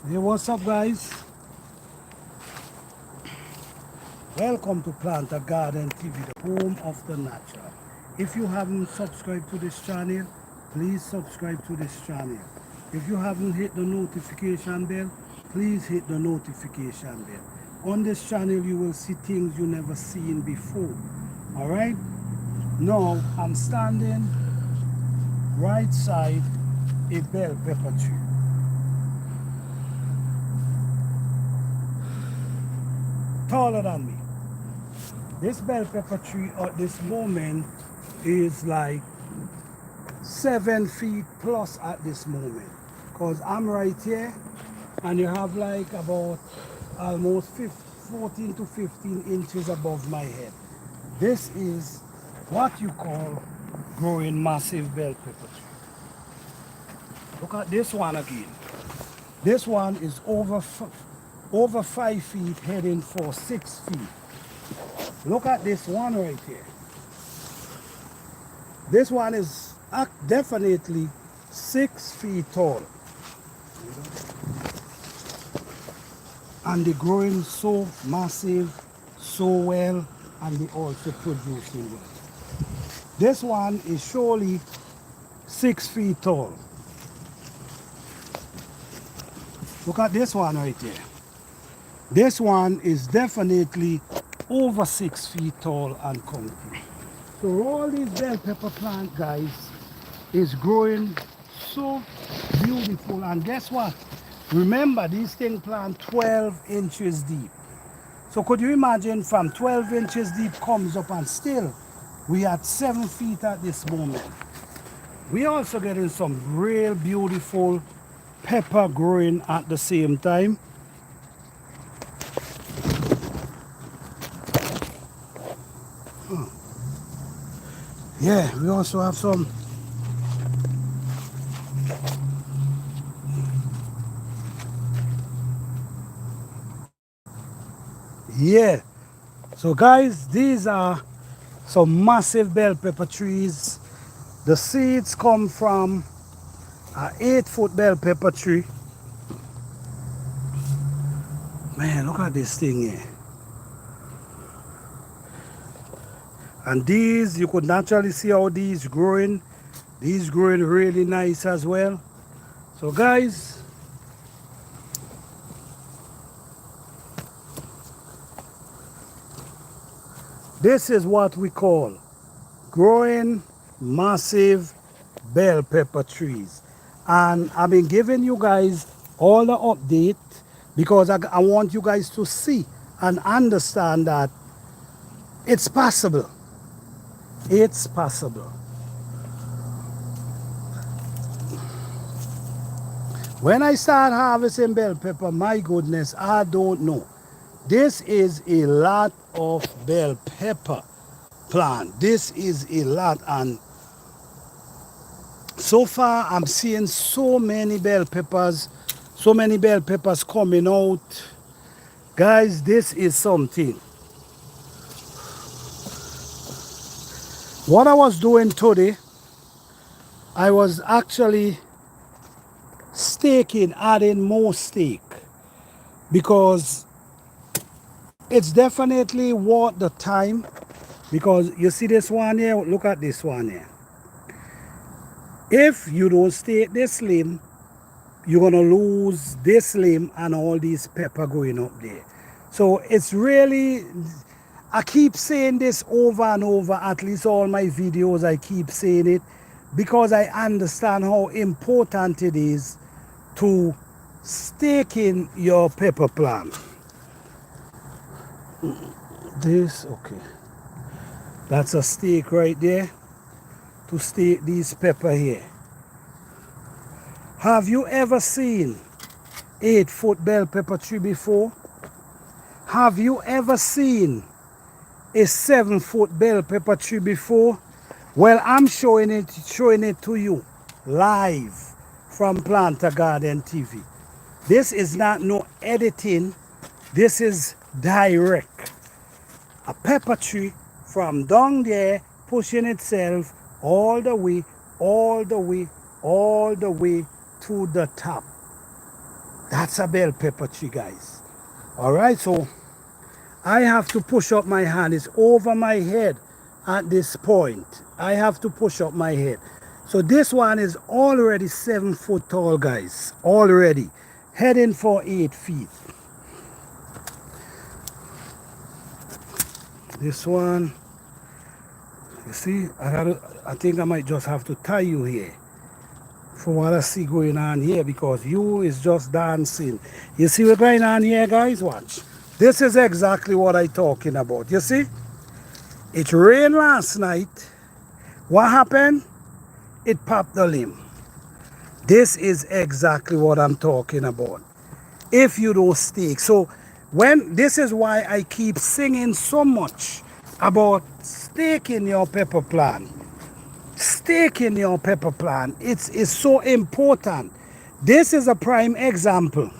Hey, what's up, guys? Welcome to Plant a Garden TV, the home of the natural. If you haven't subscribed to this channel, please subscribe to this channel. If you haven't hit the notification bell, please hit the notification bell. On this channel, you will see things you never seen before. All right? Now, I'm standing right side a bell pepper tree. Taller than me. This bell pepper tree at this moment is like 7 feet plus at this moment. Because I'm right here and you have like about almost 14 to 15 inches above my head. This is what you call growing massive bell pepper tree. Look at this one again. This one is over 5 feet heading for 6 feet. Look at this one right here. This one is definitely 6 feet tall. And they're growing so massive, so well, and they also producing well. This one is surely 6 feet tall. Look at this one right here. This one is definitely over 6 feet tall and comfy. So all these bell pepper plant, guys, is growing so beautiful. And guess what? Remember, these things plant 12 inches deep. So could you imagine from 12 inches deep comes up and still we at 7 feet at this moment. We also getting some real beautiful pepper growing at the same time. Yeah, we also have some yeah. So guys, these are some massive bell pepper trees. The seeds come from an 8-foot bell pepper tree. Man, look at this thing here. And these, you could naturally see how these growing. These growing really nice as well. So guys, this is what we call growing massive bell pepper trees. And I've been giving you guys all the update because I want you guys to see and understand that it's possible. It's possible. When I start harvesting bell pepper, my goodness, I don't know. This is a lot of bell pepper plant. This is a lot, and so far I'm seeing so many bell peppers coming out. Guys, this is something. What I was doing today, I was actually staking, adding more stake, because it's definitely worth the time. Because you see this one here, look at this one here. If you don't stake this limb, you're gonna lose this limb and all these pepper going up there. So it's really, I keep saying this over and over, at least all my videos I keep saying it, because I understand how important it is to stake in your pepper plant. This, okay. That's a stake right there to stake these pepper here. Have you ever seen 8-foot bell pepper tree before? Have you ever seen a 7-foot bell pepper tree before? Well, I'm showing it to you live from Plant a Garden TV. This is not no editing. This is direct. A pepper tree from down there pushing itself all the way to the top. That's a bell pepper tree, guys. All right, so I have to push up my hand. It's over my head at this point. I have to push up my head. So this one is already 7 foot tall, guys. Already. Heading for 8 feet. This one, you see, I think I might just have to tie you here for what I see going on here, because you is just dancing. You see what's going on here, guys? Watch. This is exactly what I'm talking about. You see? It rained last night. What happened? It popped the limb. This is exactly what I'm talking about. If you don't stake. So this is why I keep singing so much about staking your pepper plant. Staking your pepper plant. It's so important. This is a prime example.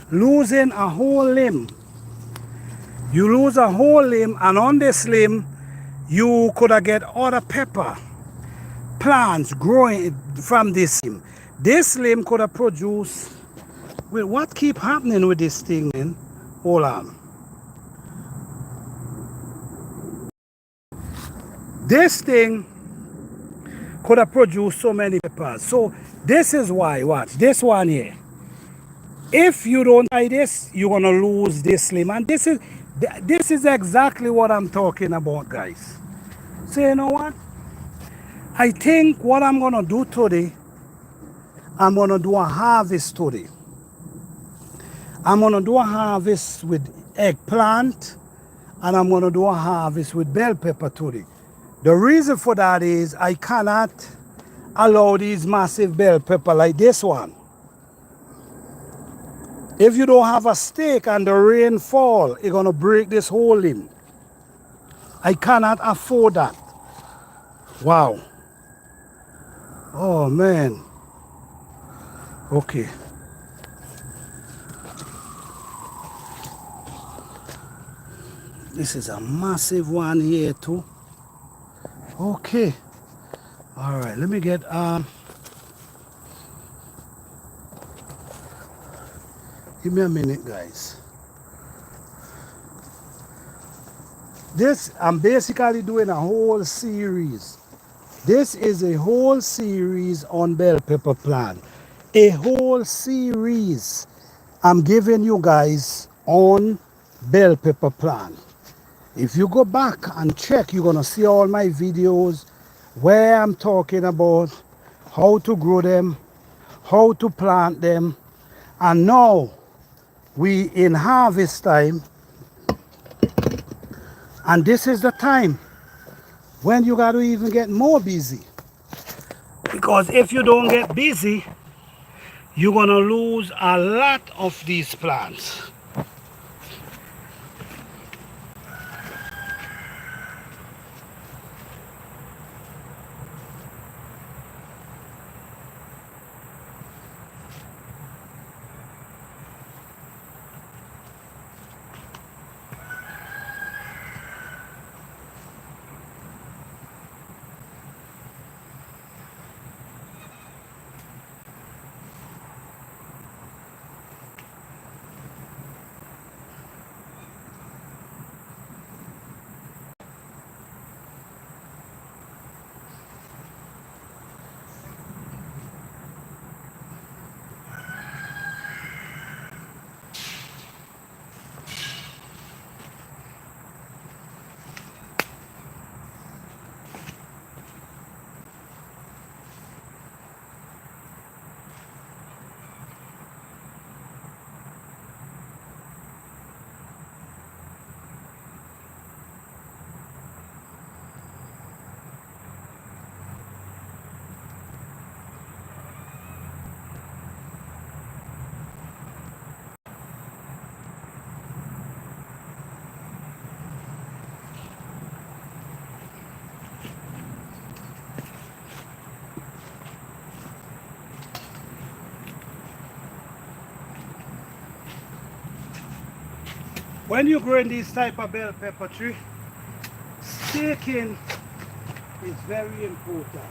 Losing a whole limb. You lose a whole limb, and on this limb, you could have get other pepper plants growing from this limb. This limb could have produced. Well, what keep happening with this thing, man? Hold on. This thing could have produced so many peppers. So this is why, watch, this one here. If you don't buy this, you're going to lose this limb. And this is exactly what I'm talking about, guys. So you know what? I think what I'm going to do today, I'm going to do a harvest today. I'm going to do a harvest with eggplant, and I'm going to do a harvest with bell pepper today. The reason for that is I cannot allow these massive bell pepper like this one. If you don't have a stake and the rain fall, it's going to break this whole limb. I cannot afford that. Wow. Oh, man. Okay. This is a massive one here too. Okay. All right, let me get give me a minute, guys. This, I'm basically doing a whole series. This is a whole series on bell pepper plant. A whole series I'm giving you guys on bell pepper plant. If you go back and check, you're gonna see all my videos where I'm talking about how to grow them, how to plant them. And now we in harvest time, and this is the time when you got to even get more busy, because if you don't get busy, you're gonna lose a lot of these plants. When you're growing this type of bell pepper tree, staking is very important.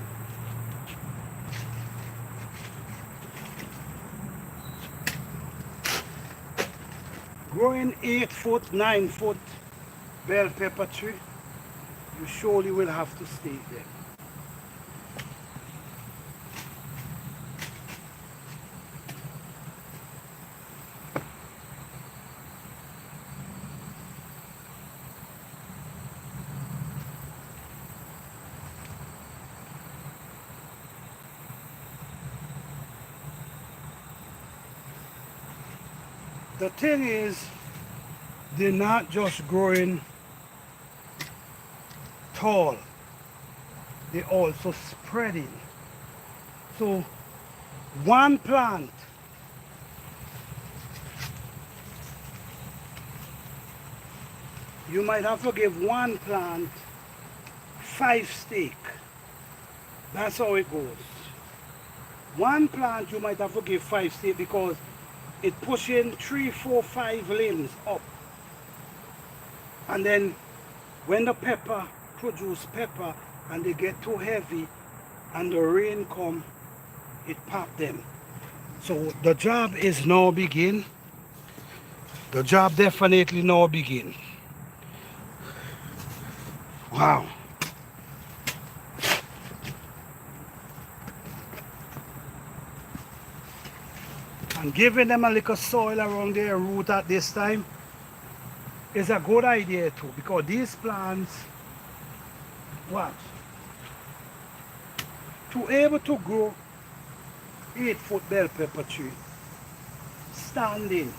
Growing 8 foot, 9 foot bell pepper tree, you surely will have to stake them. The thing is, they're not just growing tall, they're also spreading. So one plant, you might have to give one plant 5 stakes. That's how it goes. One plant you might have to give 5 stakes because it pushing 3, 4, 5 limbs up. And then when the pepper produce pepper and they get too heavy and the rain come, it pop them. So the job is now begin. The job definitely now begin. Wow. And giving them a little soil around their root at this time is a good idea too, because these plants, watch, to able to grow 8 foot bell pepper tree standing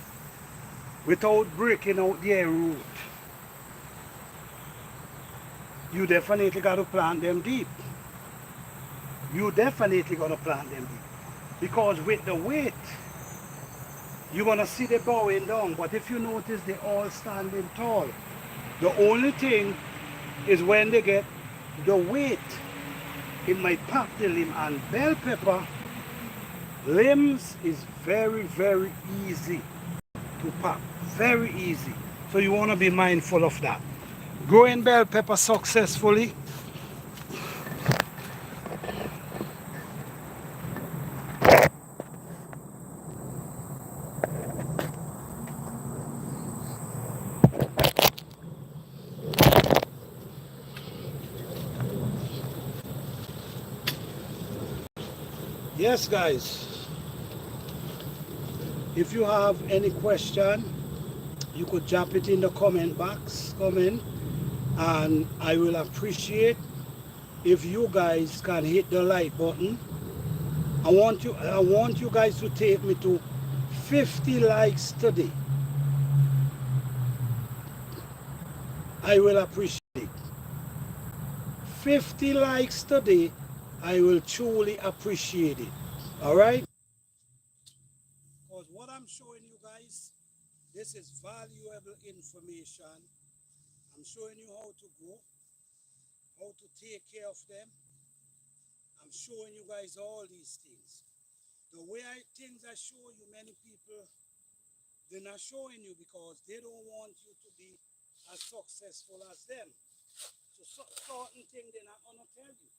without breaking out their root, you definitely got to plant them deep. You definitely got to plant them deep, because with the weight you're gonna see they bowing down, but if you notice they all standing tall. The only thing is when they get the weight, it might pop the limb. And bell pepper limbs is very, very easy to pop, very easy. So you want to be mindful of that. Growing bell pepper successfully, yes guys, if you have any question, you could drop it in the comment box, and I will appreciate if you guys can hit the like button. I want you guys to take me to 50 likes today. I will appreciate it. 50 likes today, I will truly appreciate it. All right? Because what I'm showing you guys, this is valuable information. I'm showing you how to grow, how to take care of them. I'm showing you guys all these things. The way things I show you, many people, they're not showing you because they don't want you to be as successful as them. So certain things they're not gonna tell you.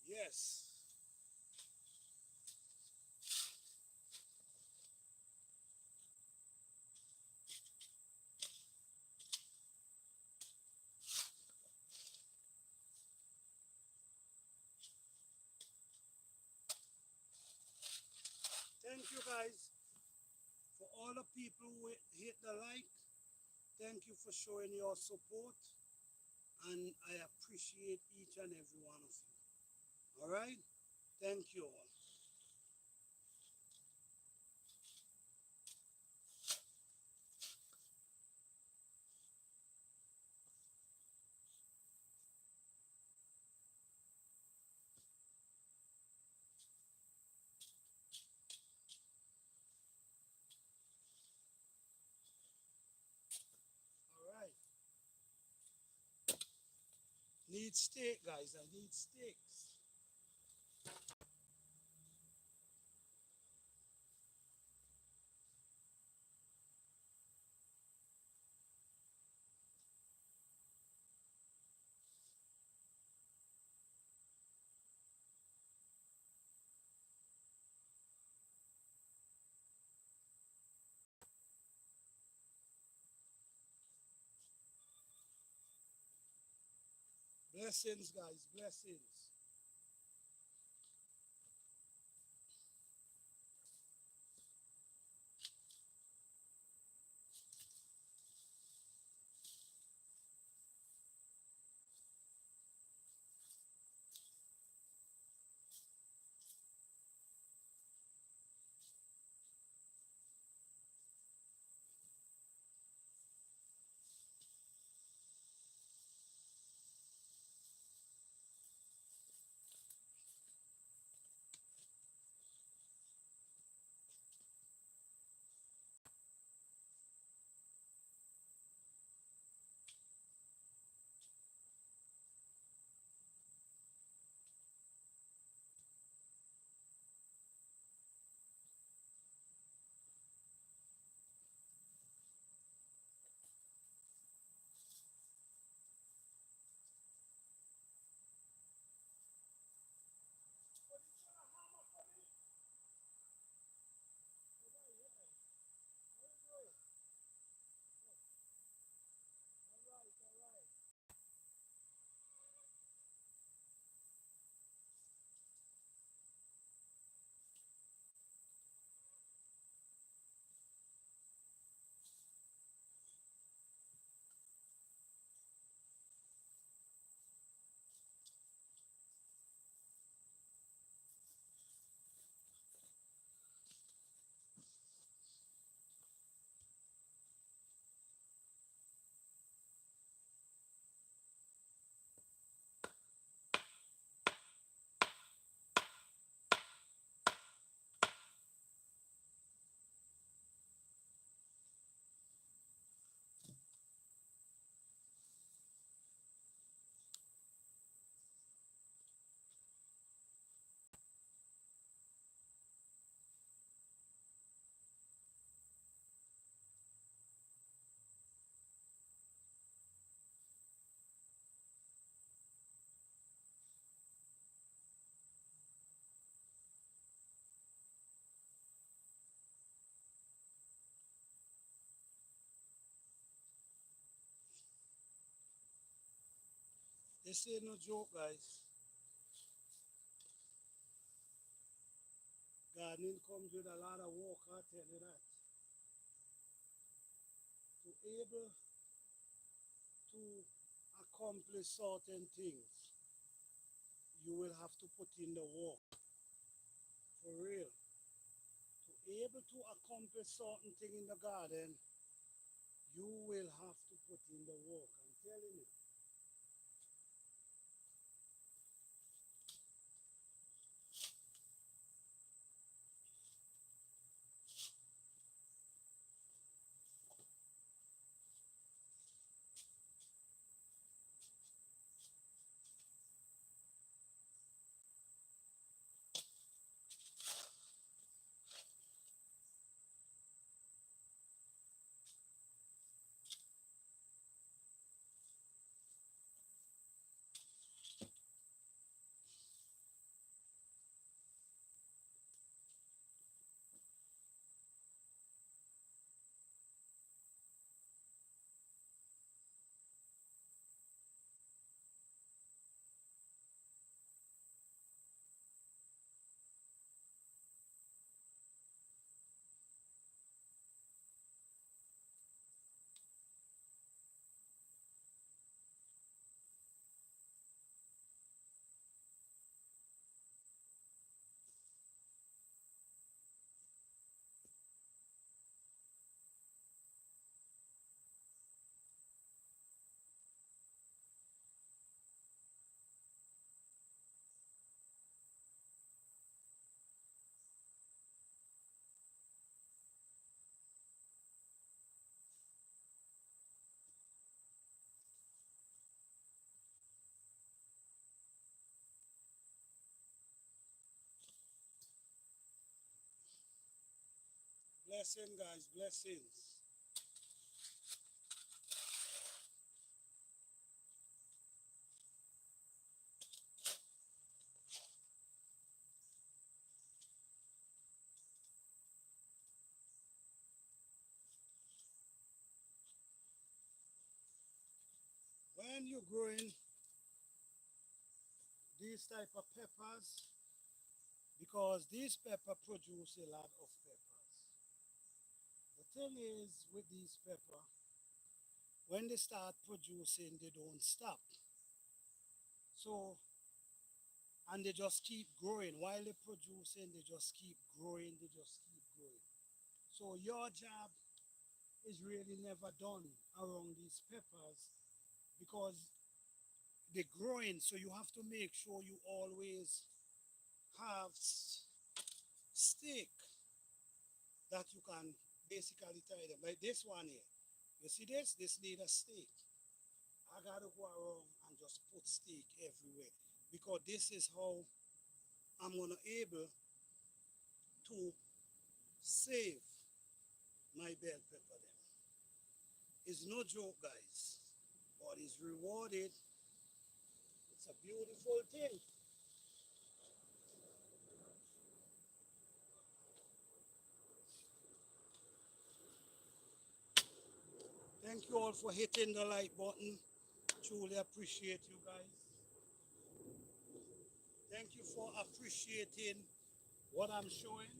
Yes. Thank you guys for all the people who hit the like. Thank you for showing your support, and I appreciate each and every one of you. All right? Thank you all. All right. Need steak, guys. I need steaks. Blessings, guys, blessings. This ain't no joke, guys. Gardening comes with a lot of work, I tell you that. To able to accomplish certain things, you will have to put in the work, for real. To able to accomplish certain thing in the garden, you will have to put in the work, I'm telling you. Blessing, guys, blessings. When you're growing these type of peppers because these pepper produce a lot of peppers. The thing is with these pepper, when they start producing, they don't stop. So, and they just keep growing. While they're producing, they just keep growing, they just keep growing. So your job is really never done around these peppers because they're growing. So you have to make sure you always have stick that you can basically tie them. Like this one here. You see this? This need a stick. I gotta go around and just put stick everywhere because this is how I'm gonna able to save my bell pepper them. It's no joke, guys, but it's rewarded. It's a beautiful thing. Thank you all for hitting the like button. Truly appreciate you guys. Thank you for appreciating what I'm showing.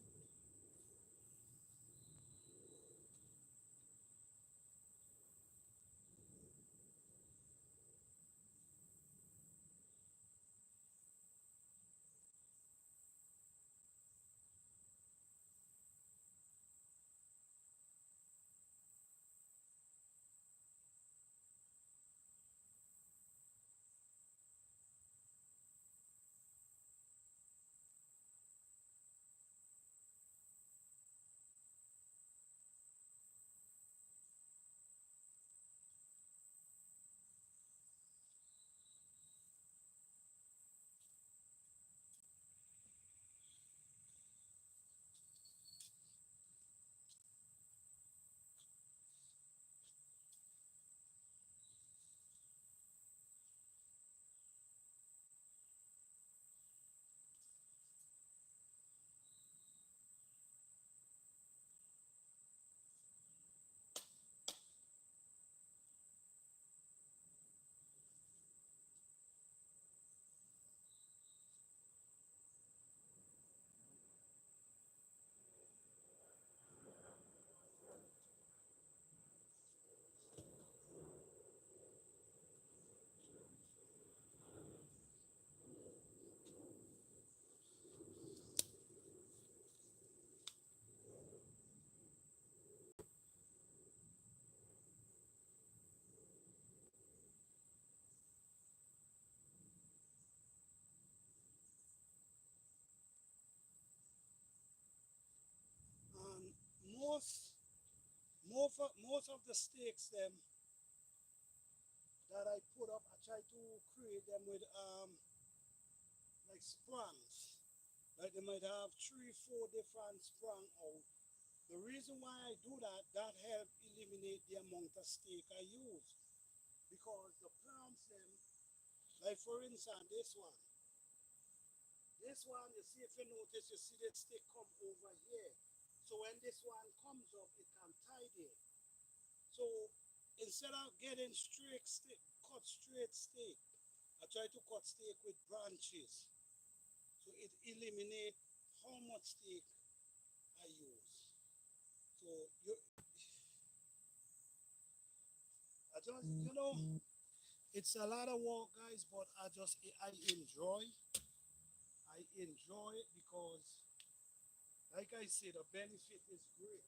And most most of the stakes them that I put up, I try to create them with like sprangs. Like they might have 3, 4 different sprang out. The reason why I do that, that help eliminate the amount of stake I use. Because the plants them, like for instance, this one, you see if you notice, you see the stick come over here. So when this one comes up, it can tie there. So instead of getting straight stick, cut straight stick, I try to cut stick with branches. So it eliminates how much stick I use. So I just, it's a lot of work, guys, but I enjoy it because, like I said, the benefit is great.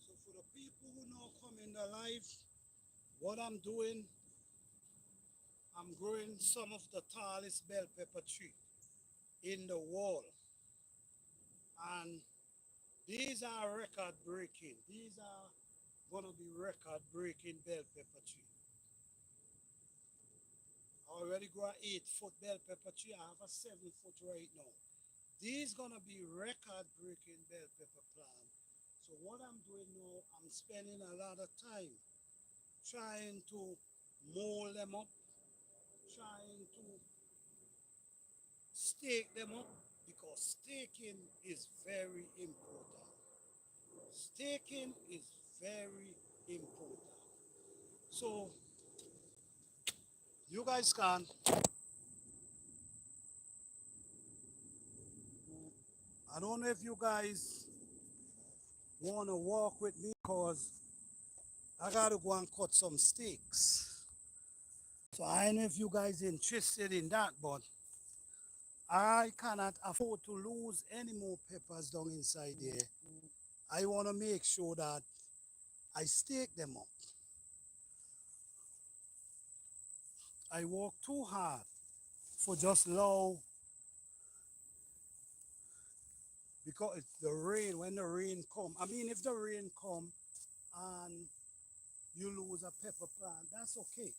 So for the people who now come in the live, what I'm doing, I'm growing some of the tallest bell pepper tree in the wall. And These are record breaking. These are gonna be record breaking bell pepper tree. I already grow an 8 foot bell pepper tree. I have a 7 foot right now. These gonna be record breaking bell pepper plant. So what I'm doing now, I'm spending a lot of time trying to mold them up, trying to stake them up, because staking is very important. Staking is very important. So you guys can, I don't know if you guys want to walk with me, because I gotta go and cut some steaks. So I don't know if you guys interested in that, but I cannot afford to lose any more peppers down inside there. I want to make sure that I stake them up. I work too hard for just low, because it's the rain, when the rain come. I mean, if the rain come and you lose a pepper plant, that's okay.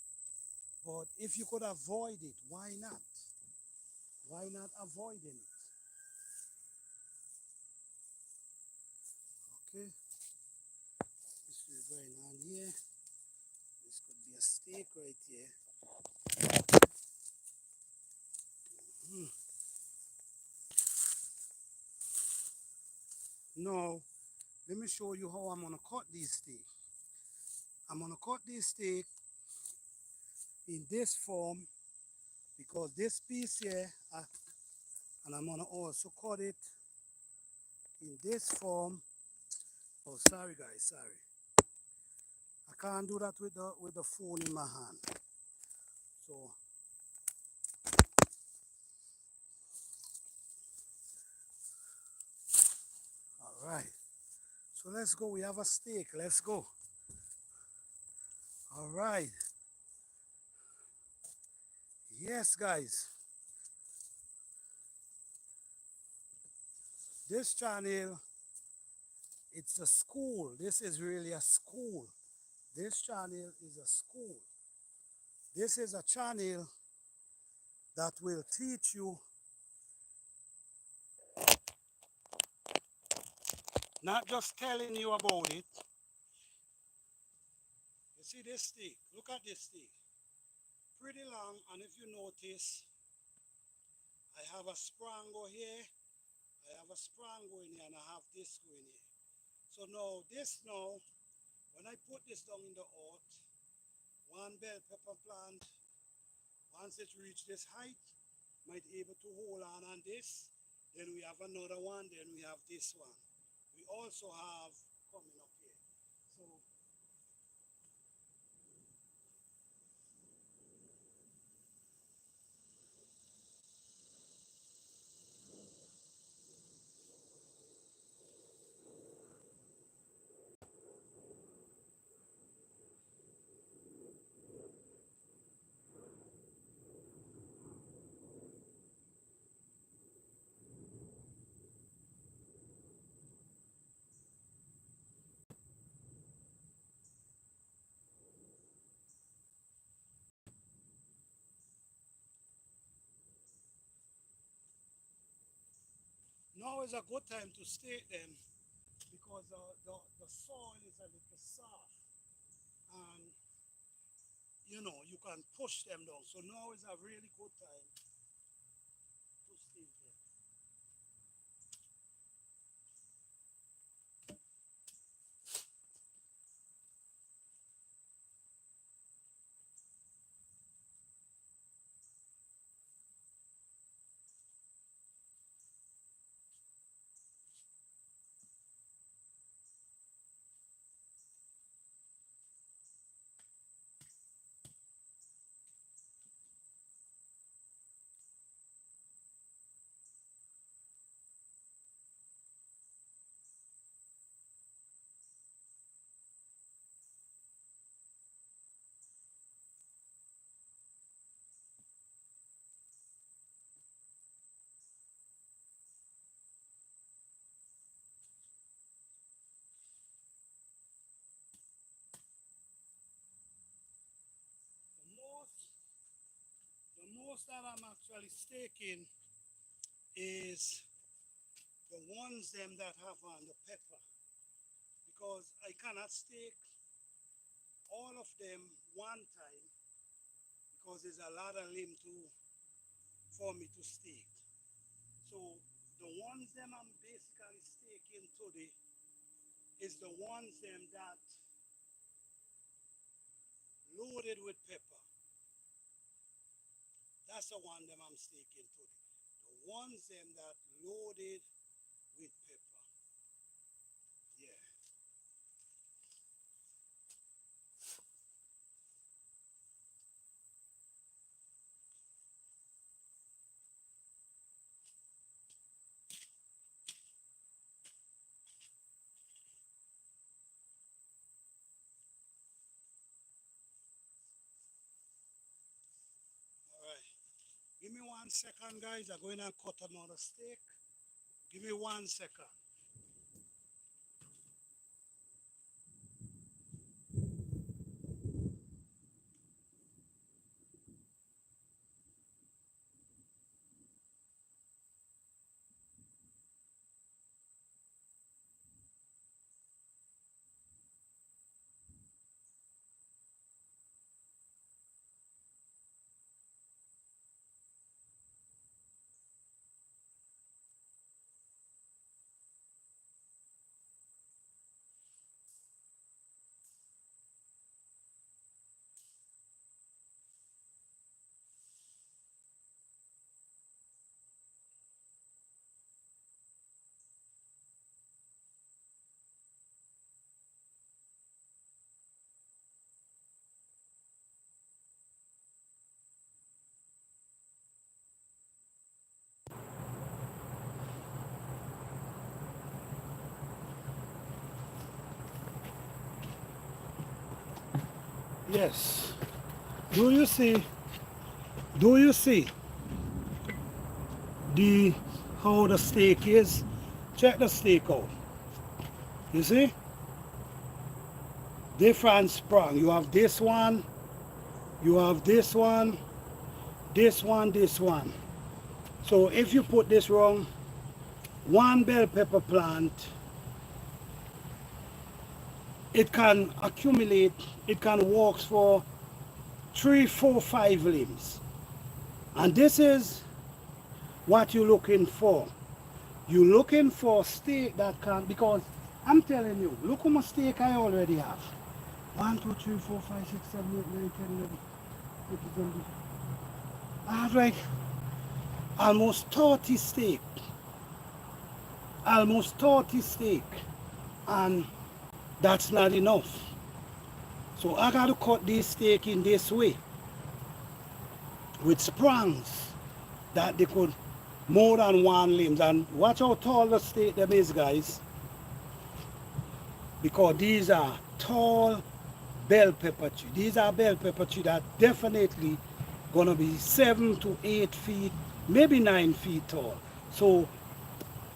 But if you could avoid it, why not? Why not avoiding it? Okay, this is going on here. This could be a steak right here. Hmm. Now, let me show you how I'm gonna cut these steak. I'm gonna cut this steak in this form, because this piece here, and I'm gonna also cut it in this form. Oh, sorry guys, sorry. I can't do that with the phone in my hand. So, all right. So let's go. We have a steak. Let's go. All right. Yes, guys. This channel, it's a school. This is really a school. This channel is a school. This is a channel that will teach you, not just telling you about it. You see this steak? Look at this steak. Pretty long, and if you notice, I have a sprangle here, I have a sprangle in here, and I have this going here. So now, when I put this down in the earth, one bell pepper plant, once it reach this height, might able to hold on this. Then we have another one, then we have this one. We also have coming up here. So now is a good time to stake them, because the soil is a little soft, and you can push them down. So now is a really good time to stake them. most that I'm actually staking is the ones them that have on the pepper, because I cannot stake all of them one time because there's a lot of limb to for me to stake. So the ones them I'm basically staking today is the ones them that loaded with pepper. That's the one them I'm staking today. The ones them that loaded with pepper. Yeah. All right. Give me 1 second, guys. I'm going to cut another steak. Give me 1 second. Yes. Do you see? Do you see the how the steak is? Check the steak out. You see? Different sprung. You have this one, you have this one, this one, this one. So if you put this wrong, one bell pepper plant, it can accumulate, it can work for 3, 4, 5 limbs. And this is what you're looking for. You're looking for steak that can, because I'm telling you, look how much steak I already have. 1, 2, 3, 4, 5, 6, 7, 8, 9, 10, 11, 12, 13. I have like almost 30 steak. Almost 30 steak. And that's not enough. So I got to cut this steak in this way with sprangs that they could more than one limbs. And watch how tall the steak them is, guys, because these are tall bell pepper tree. These are bell pepper tree that definitely gonna be 7 to 8 feet, maybe 9 feet tall. So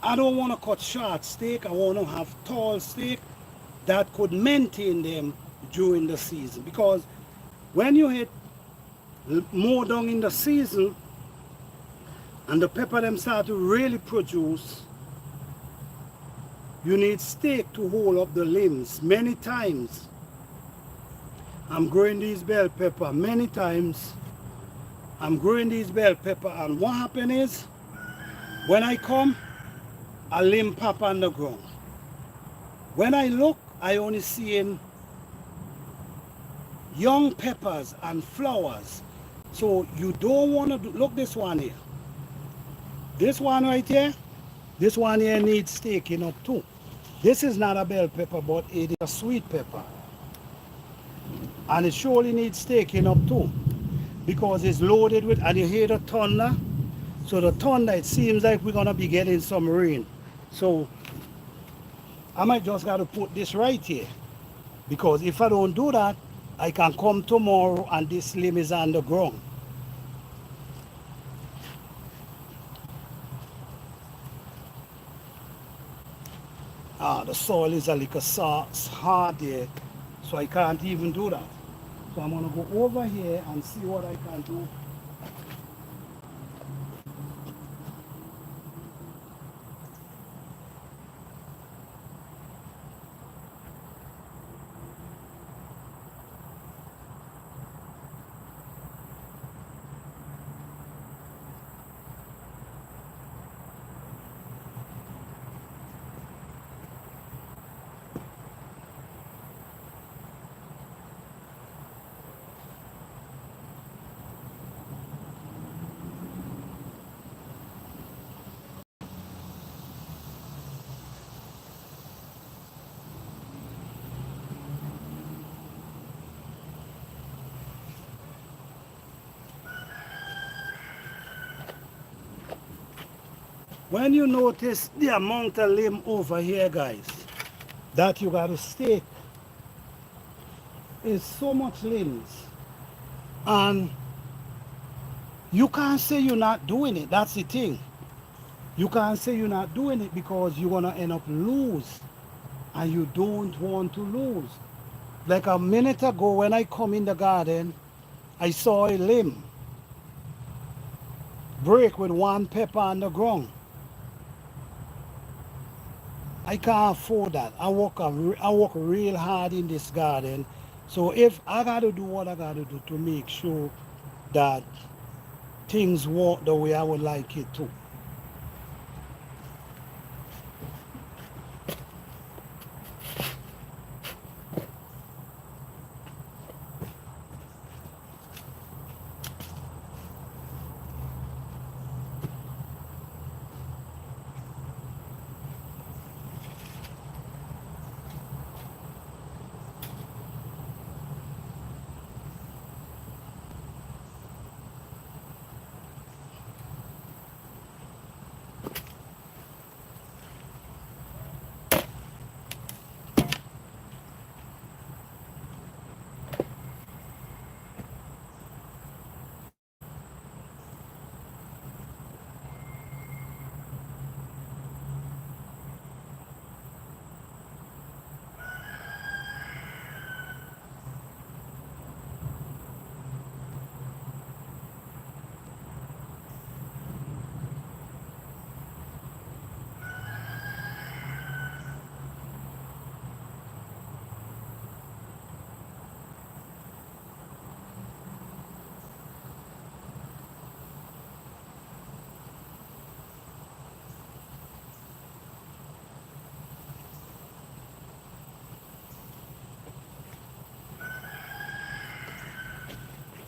I don't want to cut short steak. I want to have tall steak that could maintain them during the season, because when you hit more down in the season and the pepper them start to really produce, you need steak to hold up the limbs. Many times I'm growing these bell pepper, many times I'm growing these bell pepper, and what happen is when I come, a limb pop on the ground. When I look, I only seeing young peppers and flowers. So you don't want to do, look this one here. This one right here, this one here needs staking up too. This is not a bell pepper, but it is a sweet pepper. And it surely needs staking up too, because it's loaded with, and you hear the thunder. So the thunder, it seems like we're gonna be getting some rain. So I might just gotta put this right here, because if I don't do that, I can come tomorrow and this limb is on the ground. The soil is a little hard there, so I can't even do that. So I'm gonna go over here and see what I can do When you notice the amount of limb over here, guys, that you got to stake, is so much limbs. And you can't say you're not doing it. That's the thing. You can't say you're not doing it because you're going to end up lose. And you don't want to lose. Like a minute ago when I come in the garden, I saw a limb break with one pepper on the ground. I can't afford that. I work real hard in this garden. So if I got to do what I got to do to make sure that things work the way I would like it to.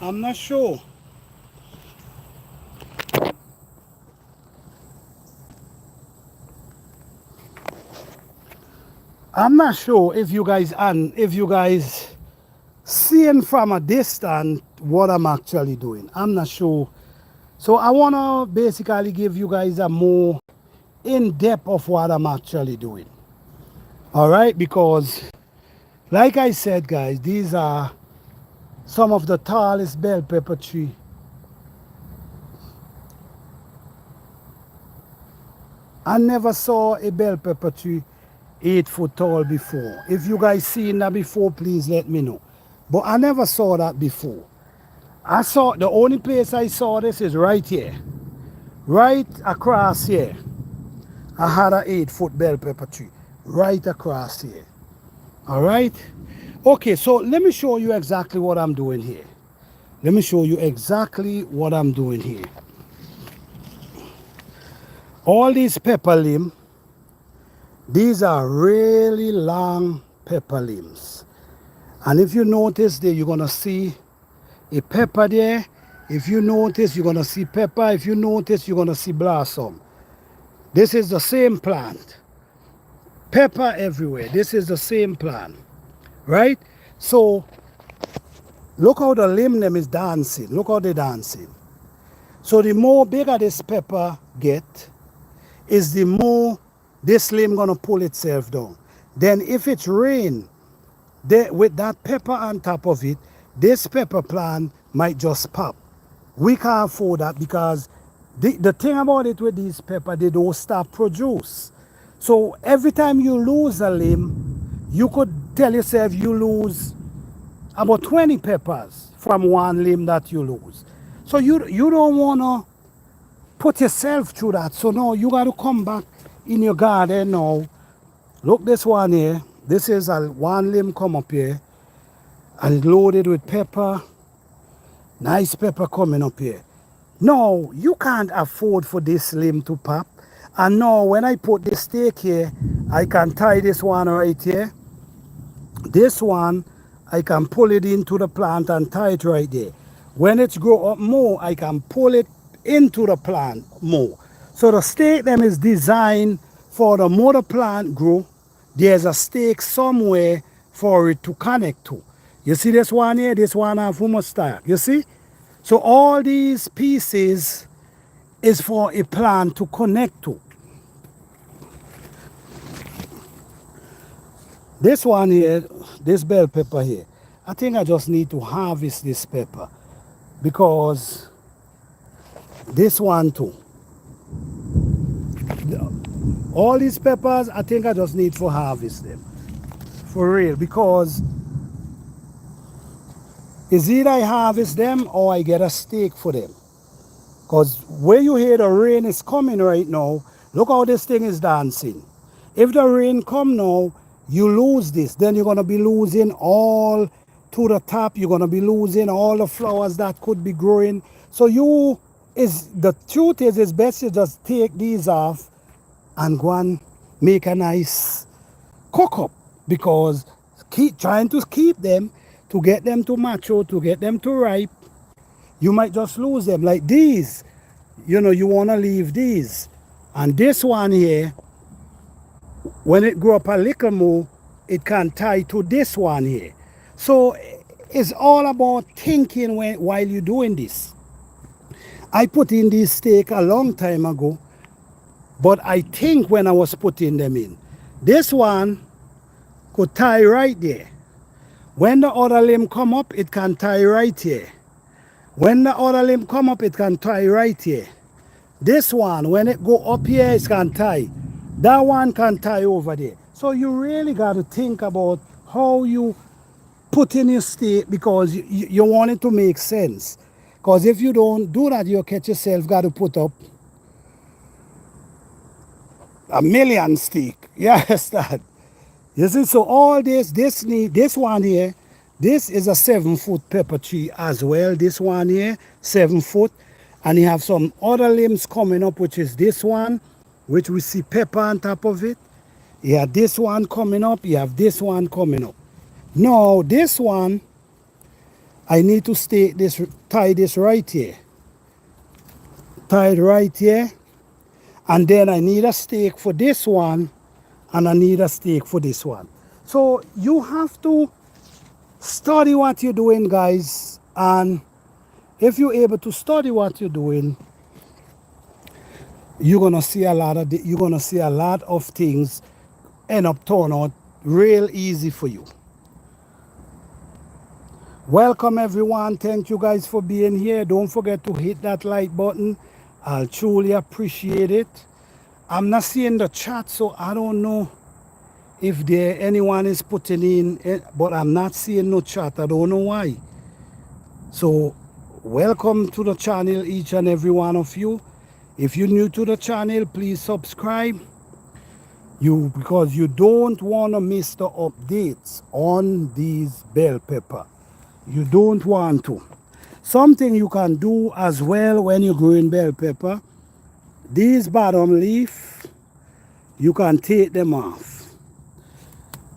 I'm not sure. I'm not sure if you guys seeing from a distance what I'm actually doing. I'm not sure. So I wanna basically give you guys a more in depth of what I'm actually doing. Alright, because like I said guys, these are some of the tallest bell pepper tree. I never saw a bell pepper tree 8 foot tall before. If you guys seen that before, please let me know. But I never saw that before. The only place I saw this is right here. Right across here. I had an 8 foot bell pepper tree. Right across here. Alright? Okay, so let me show you exactly what I'm doing here. Let me show you exactly what I'm doing here. All these pepper limbs, these are really long pepper limbs. And if you notice there, you're going to see a pepper there. If you notice, you're going to see pepper. If you notice, you're going to see blossom. This is the same plant. Pepper everywhere. This is the same plant. Right? So, look how the limb them is dancing. Look how they're dancing. So the more bigger this pepper get, is the more this limb gonna pull itself down. Then if it's rain, with that pepper on top of it, this pepper plant might just pop. We can't afford that because the thing about it with these pepper, they don't stop produce. So every time you lose a limb, you could tell yourself you lose about 20 peppers from one limb that you lose. So you don't wanna put yourself through that. So now you got to come back in your garden now. Look, this one here. This is one limb come up here and it's loaded with pepper. Nice pepper coming up here. No, you can't afford for this limb to pop. And now when I put this stake here, I can tie this one right here. This one, I can pull it into the plant and tie it right there. When it's grow up more, I can pull it into the plant more. So the stake them is designed for the more the plant grow, there's a stake somewhere for it to connect to. You see this one here, this one have humus stack. You see? So all these pieces is for a plant to connect to. This one here, this bell pepper here, I think I just need to harvest this pepper because this one too. All these peppers, I think I just need to harvest them. For real, because it's either I harvest them or I get a steak for them. Because where you hear the rain is coming right now, look how this thing is dancing. If the rain come now, you lose this. Then you're going to be losing all to the top. You're going to be losing all the flowers that could be growing. So the truth is, it's best to just take these off and go and make a nice cook up. Because trying to keep them, to get them to mature, to get them to ripe, you might just lose them. Like these, you want to leave these. And this one here, when it grow up a little more, it can tie to this one here. So it's all about thinking while you're doing this. I put in this steak a long time ago, but I think when I was putting them in, this one could tie right there. When the other limb come up, it can tie right here. When the other limb come up, it can tie right here. This one, when it go up here, it can tie. That one can tie over there. So you really got to think about how you put in your steak because you want it to make sense. Because if you don't do that, you'll catch yourself got to put up a million steak. Yes, that. You see, so all this one here, this is a 7-foot pepper tree as well. This one here, 7 foot. And you have some other limbs coming up, which is this one, which we see pepper on top of it. You have this one coming up. You have this one coming up. Now, this one, I need to tie this right here. Tie it right here. And then I need a stake for this one. And I need a stake for this one. So you have to study what you're doing, guys. And if you're able to study what you're doing, you're gonna see a lot of things end up turn out real easy for you. Welcome everyone. Thank you guys for being here. Don't forget to hit that like button. I'll truly appreciate it. I'm not seeing the chat, so I don't know if anyone is putting in, but I'm not seeing no chat. I don't know why. So welcome to the channel, each and every one of you. If you're new to the channel, please subscribe. Because you don't want to miss the updates on these bell pepper. You don't want to. Something you can do as well when you're growing bell pepper, these bottom leaf, you can take them off.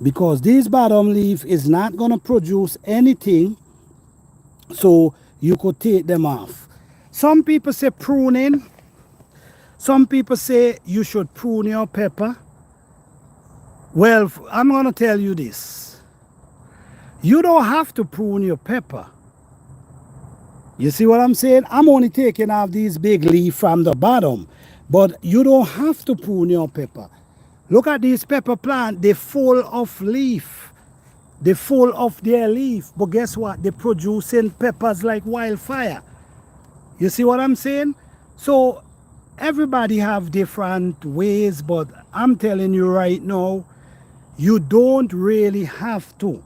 Because this bottom leaf is not going to produce anything, so you could take them off. Some people say pruning. Some people say you should prune your pepper. Well, I'm going to tell you this. You don't have to prune your pepper. You see what I'm saying? I'm only taking off these big leaves from the bottom. But you don't have to prune your pepper. Look at these pepper plants. They're full of leaf. They're full of their leaf. But guess what? They're producing peppers like wildfire. You see what I'm saying? So everybody have different ways. But I'm telling you right now, you don't really have to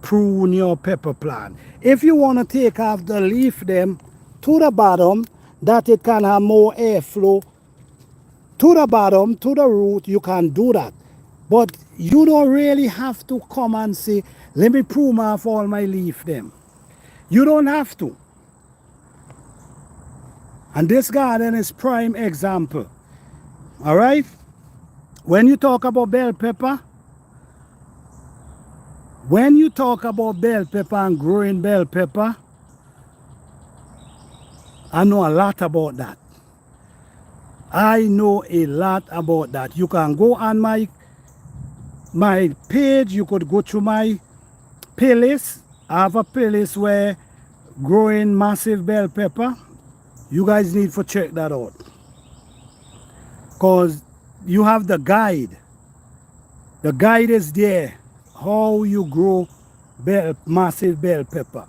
prune your pepper plant. If you want to take off the leaf them to the bottom, that it can have more airflow to the bottom, to the root, you can do that. But you don't really have to come and say, let me prune off all my leaf them. You don't have to. And this garden is prime example. All right? When you talk about bell pepper, and growing bell pepper, I know a lot about that. I know a lot about that. You can go on my page. You could go to my playlist. I have a playlist where growing massive bell pepper. You guys need to check that out. Because you have the guide. The guide is there how you grow massive bell pepper.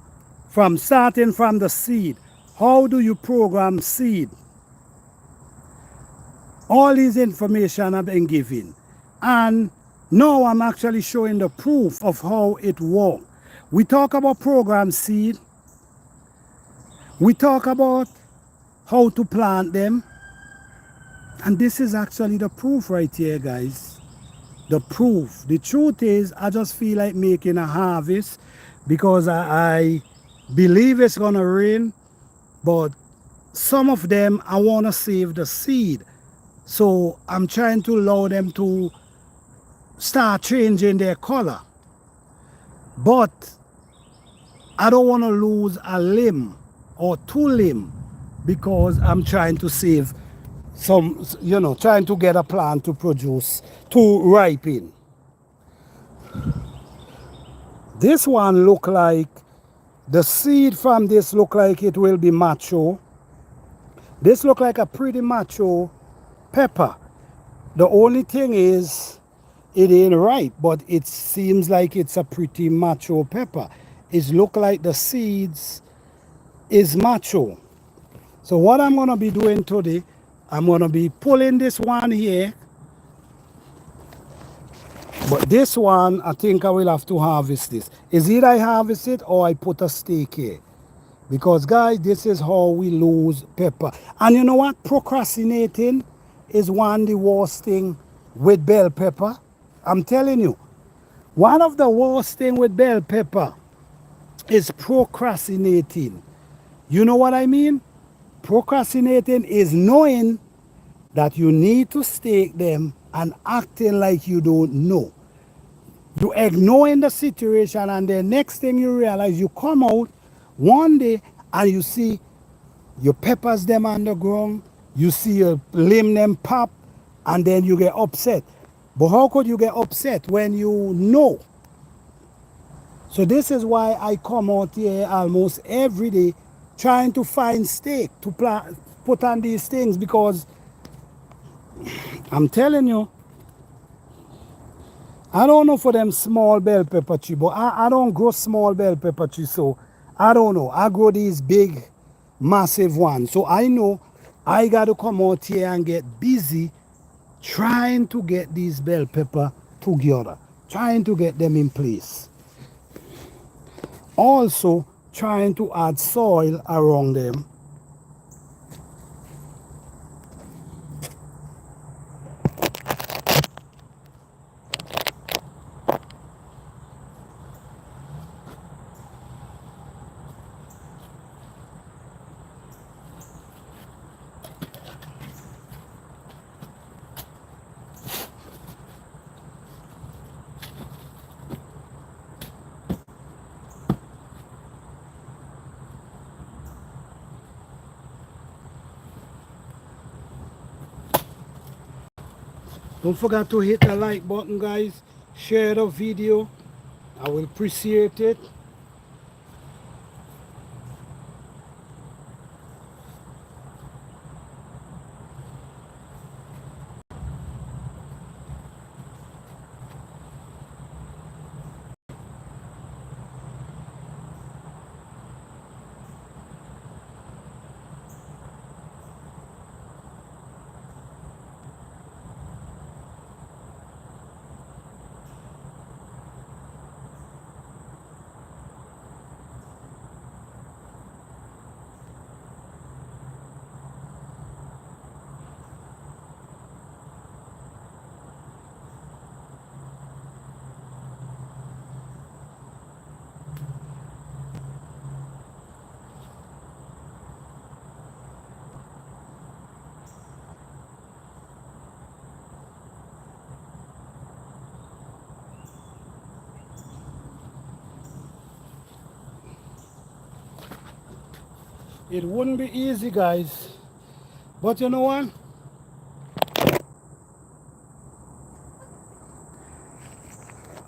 From starting from the seed. How do you program seed? All these information have been given. And now I'm actually showing the proof of how it works. We talk about program seed. We talk about how to plant them. And this is actually the proof right here, guys. The proof. The truth is, I just feel like making a harvest because I believe it's going to rain. But some of them, I want to save the seed. So I'm trying to allow them to start changing their color. But I don't want to lose a limb or two limbs because I'm trying to save some, you know, trying to get a plant to produce, to ripen. This one look like, the seed from this look like it will be macho. This look like a pretty macho pepper. The only thing is, it ain't ripe, but it seems like it's a pretty macho pepper. It look like the seeds is macho. So what I'm going to be doing today, I'm going to be pulling this one here. But this one, I think I will have to harvest this. Is either I harvest it or I put a stake here. Because guys, this is how we lose pepper. And you know what? Procrastinating is one of the worst thing with bell pepper. I'm telling you. One of the worst thing with bell pepper is procrastinating. You know what I mean? Procrastinating is knowing that you need to stake them and acting like you don't know. You ignoring the situation, and the next thing you realize, you come out one day and you see your peppers them on the ground, you see your limb them pop, and then you get upset. But how could you get upset when you know? So this is why I come out here almost every day trying to find stake to put on these things, because I'm telling you, I don't know for them small bell pepper tree, but I don't grow small bell pepper tree, so I don't know. I grow these big, massive ones. So I know I got to come out here and get busy trying to get these bell pepper together, trying to get them in place. Also, trying to add soil around them. Don't forget to hit the like button, guys. Share the video. I will appreciate it. It wouldn't be easy, guys. But you know what?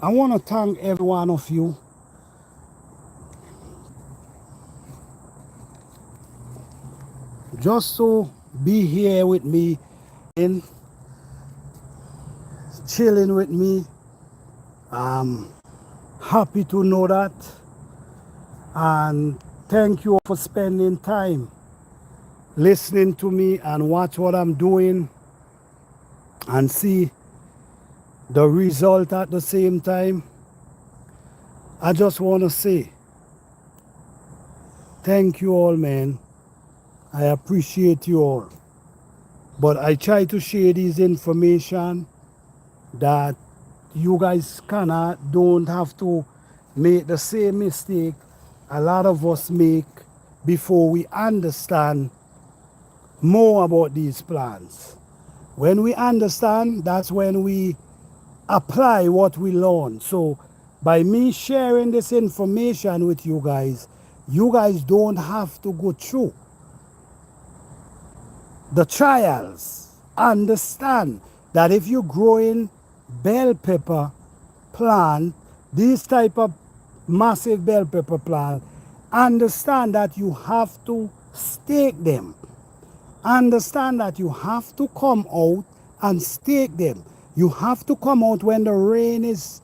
I want to thank every one of you just to be here with me and chilling with me. happy to know that, and thank you for spending time listening to me and watch what I'm doing and see the result at the same time. I just want to say thank you all, man. I appreciate you all. But I try to share this information that you guys don't have to make the same mistake a lot of us make before we understand more about these plants. When we understand, that's when we apply what we learn. So by me sharing this information with you guys don't have to go through the trials. Understand that if you're growing bell pepper plant, this type of massive bell pepper plant, understand that you have to stake them. Understand that you have to come out and stake them. You have to come out when the rain is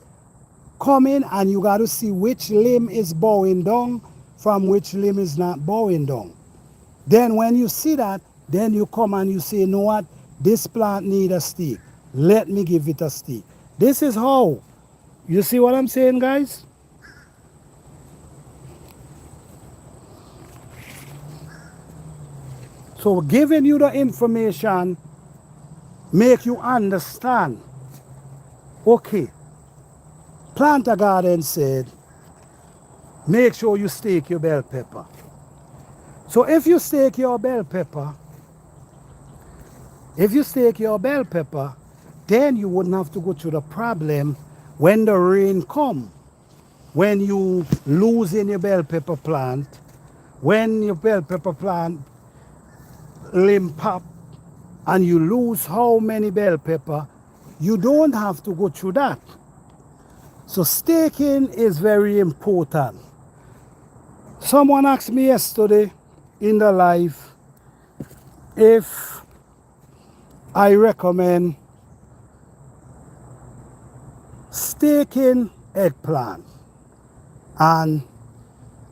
coming, and you got to see which limb is bowing down from which limb is not bowing down. Then when you see that, then you come and you say, you know what, this plant need a stake. Let me give it a stake. This is how. You see what I'm saying, guys? So giving you the information make you understand. Okay, Planter Garden said, make sure you stake your bell pepper. So if you stake your bell pepper, then you wouldn't have to go through the problem when the rain come, when you losing your bell pepper plant, when your bell pepper plant limb pop and you lose how many bell pepper, you don't have to go through that. So staking is very important. Someone asked me yesterday in the live if I recommend staking eggplant, and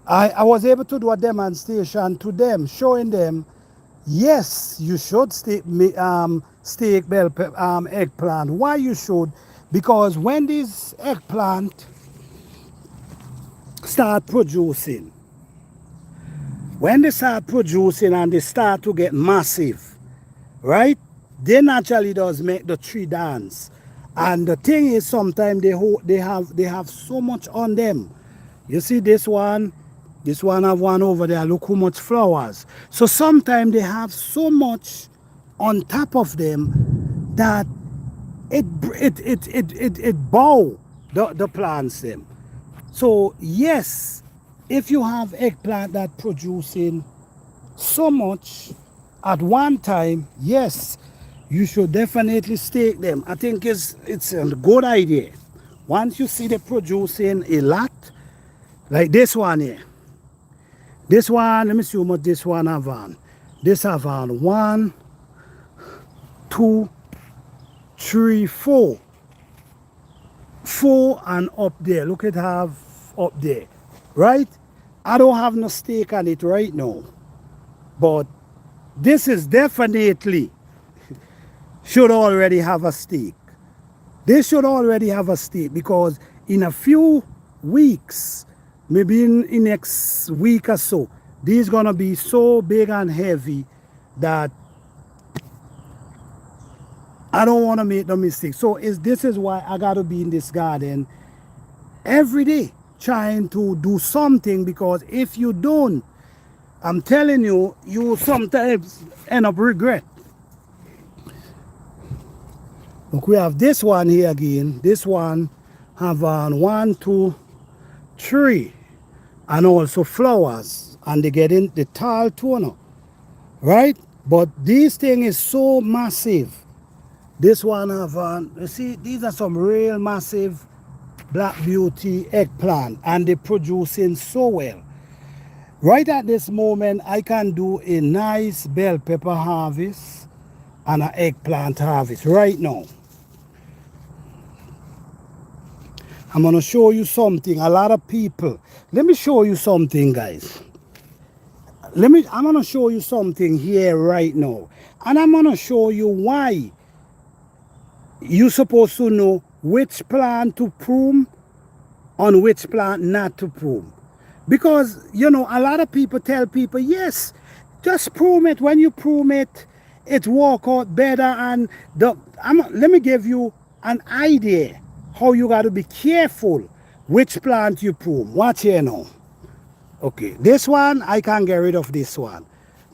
I was able to do a demonstration to them, showing them, yes, you should stake eggplant. Why you should? Because when these eggplant start producing, when they start producing and they start to get massive, right? They naturally does make the tree dance. And the thing is, sometimes they have so much on them. You see this one have one over there. Look how much flowers. So sometimes they have so much on top of them that it bow the plants them. So yes, if you have eggplant that producing so much at one time, yes, you should definitely stake them. I think it's a good idea. Once you see them producing a lot, like this one here. This one, let me see how much this one have on. This have on 1, 2, 3, 4. 4 and up there. Look at have up there. Right? I don't have no stake on it right now. But this is definitely should already have a stake. They should already have a stake, because in a few weeks, maybe in next week or so, these gonna be so big and heavy that I don't want to make the mistake. So this is why I gotta be in this garden every day trying to do something, because if you don't, I'm telling you, you sometimes end up regret. Look, we have this one here again. This one have 1, 2, 3, and also flowers, and they get in the tall toner, right? But this thing is so massive. This one have you see, these are some real massive Black Beauty eggplant, and they're producing so well. Right at this moment, I can do a nice bell pepper harvest and an eggplant harvest right now. I'm going to show you something. A lot of people. Let me show you something, guys. I'm going to show you something here right now. And I'm going to show you why you're supposed to know which plant to prune on which plant not to prune. Because, you know, a lot of people tell people, yes, just prune it. When you prune it, it work out better. And let me give you an idea how you got to be careful which plant you prune. Watch here now. Okay, this one, I can't get rid of this one.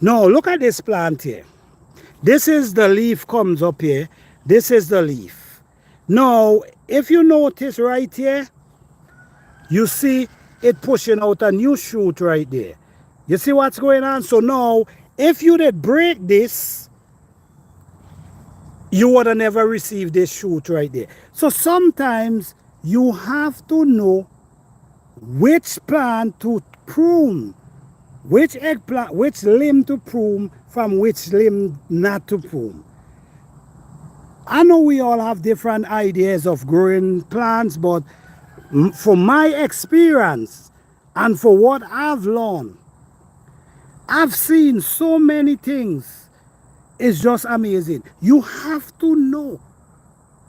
No, look at this plant here. This is the leaf comes up here. This is the leaf. Now, if you notice right here, you see it pushing out a new shoot right there. You see what's going on? So now, if you did break this, you would have never received this shoot right there. So sometimes you have to know which plant to prune, which eggplant, which limb to prune from which limb not to prune. I know we all have different ideas of growing plants, but from my experience and for what I've learned, I've seen so many things. It's just amazing. You have to know.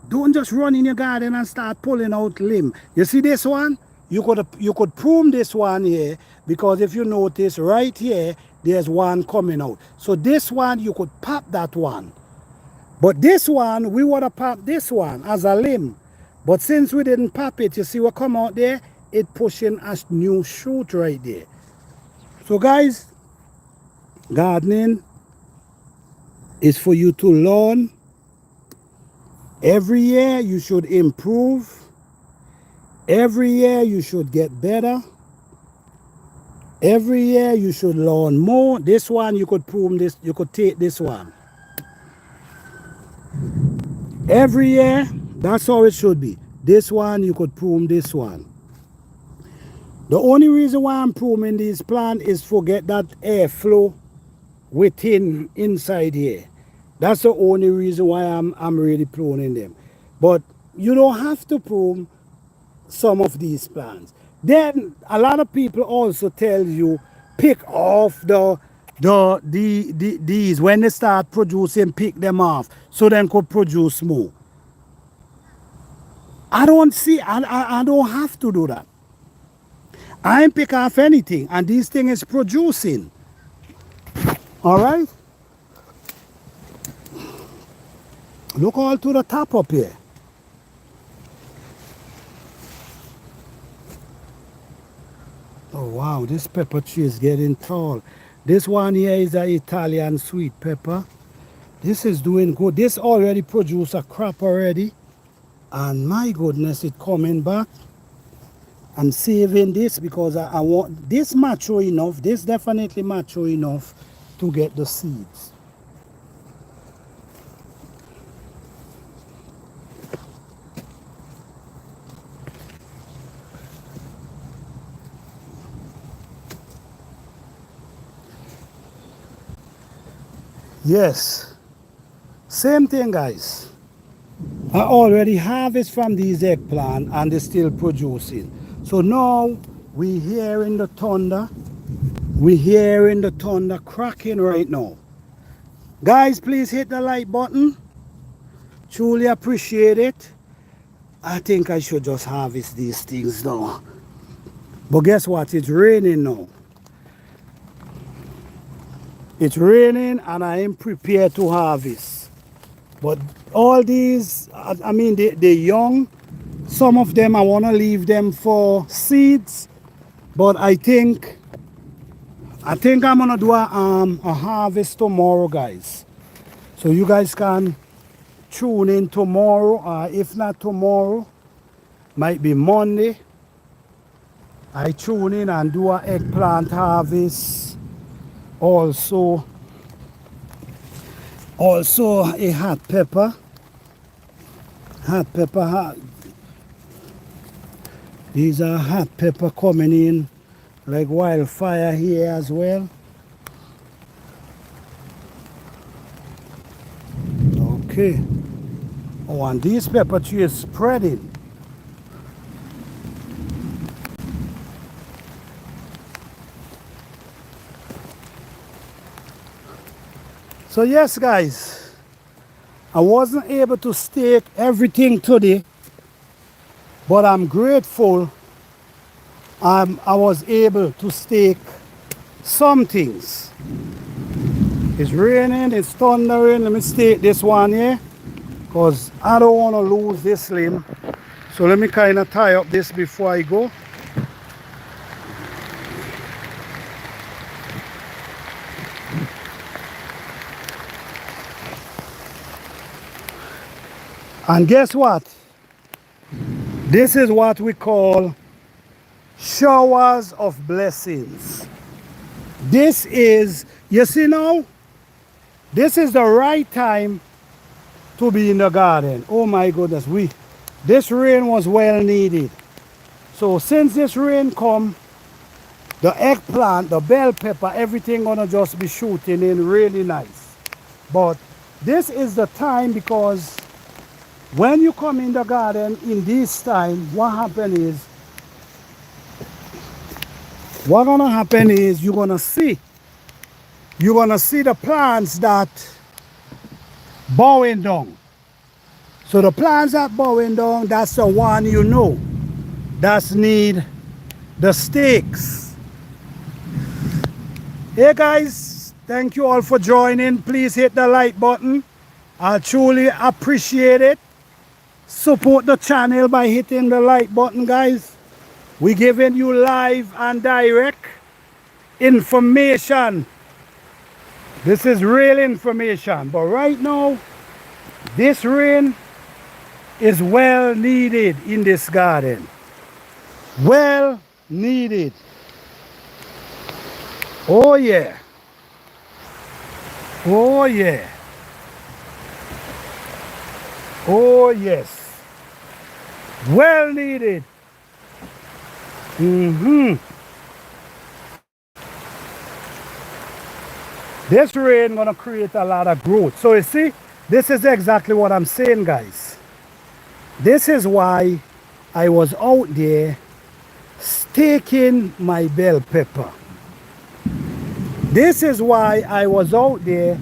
Don't just run in your garden and start pulling out limb. You see this one? You could prune this one here, because if you notice right here, there's one coming out. So this one, you could pop that one. But this one, we would have popped this one as a limb. But since we didn't pop it, you see what come out there? It pushing a new shoot right there. So guys, gardening is for you to learn. Every year you should improve. Every year you should get better. Every year you should learn more. This one you could prune this, you could take this one. Every year, that's how it should be. This one you could prune this one. The only reason why I'm pruning these plants is to get that airflow within inside here. That's the only reason why I'm really pruning them. But you don't have to prune some of these plants. Then a lot of people also tell you pick off these when they start producing, pick them off so they could produce more. I don't have to do that. I ain't pick off anything, and this thing is producing. All right. Look all to the top up here. Oh wow, this pepper tree is getting tall. This one here is an Italian sweet pepper. This is doing good. This already produced a crop already. And my goodness, it coming back. I'm saving this because I want this mature enough. This definitely mature enough to get the seeds. Yes, same thing, guys. I already harvest from these eggplant and they're still producing. So now we hearing the thunder. We hearing the thunder cracking right now. Guys, please hit the like button. Truly appreciate it. I think I should just harvest these things now. But guess what? It's raining now. It's raining and I am prepared to harvest. But all these, I mean, they're young. Some of them I want to leave them for seeds. But I think I'm going to do a harvest tomorrow, guys. So you guys can tune in tomorrow. Or if not tomorrow, might be Monday. I tune in and do an eggplant harvest. Also a hot pepper. These are hot pepper coming in like wildfire here as well. Okay. Oh, and this pepper tree is spreading. So yes guys, I wasn't able to stake everything today, but I'm grateful I was able to stake some things. It's raining, it's thundering. Let me stake this one here because I don't want to lose this limb. So let me kind of tie up this before I go. And guess what? This is what we call showers of blessings. This is, you see now, this is the right time to be in the garden. Oh my goodness, this rain was well needed. So since this rain come, the eggplant, the bell pepper, everything gonna just be shooting in really nice. But this is the time because when you come in the garden in this time, what gonna happen is you're gonna see the plants that bowing down. So the plants that bowing down, that's the one you know that need the stakes. Hey guys, thank you all for joining. Please hit the like button. I truly appreciate it. Support the channel by hitting the like button, guys. We're giving you live and direct information. This is real information. But right now, this rain is well needed in this garden. Well needed. Oh yeah. Oh yeah. Oh yes. Well needed. This rain gonna create a lot of growth. So you see, this is exactly what I'm saying, guys. This is why I was out there staking my bell pepper. This is why I was out there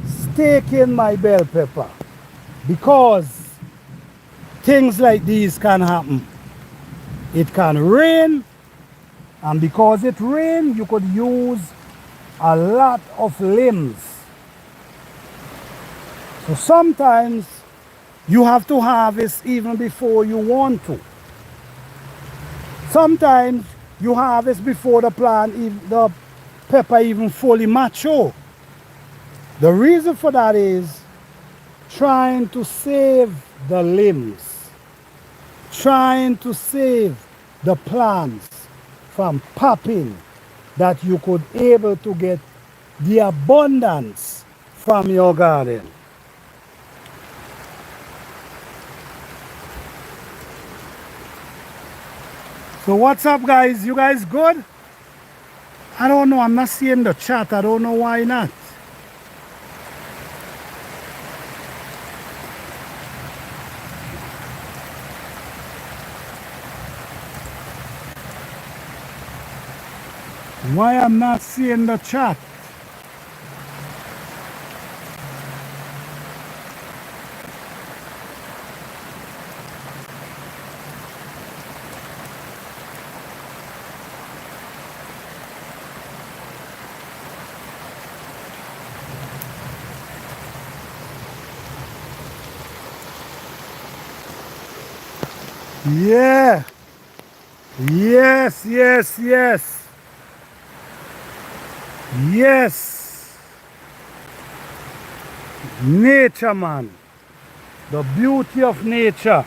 staking my bell pepper. Because things like these can happen. It can rain, and because it rains, you could use a lot of limbs. So sometimes you have to harvest even before you want to. Sometimes you harvest before the the pepper even fully mature. The reason for that is trying to save the limbs, trying to save the plants from popping, that you could able to get the abundance from your garden. So what's up guys? You guys good? I don't know, I'm not seeing the chat. I don't know why not. Why I'm not seeing the chat? Yeah. Yes, yes, yes. Yes. Nature, man. The beauty of nature.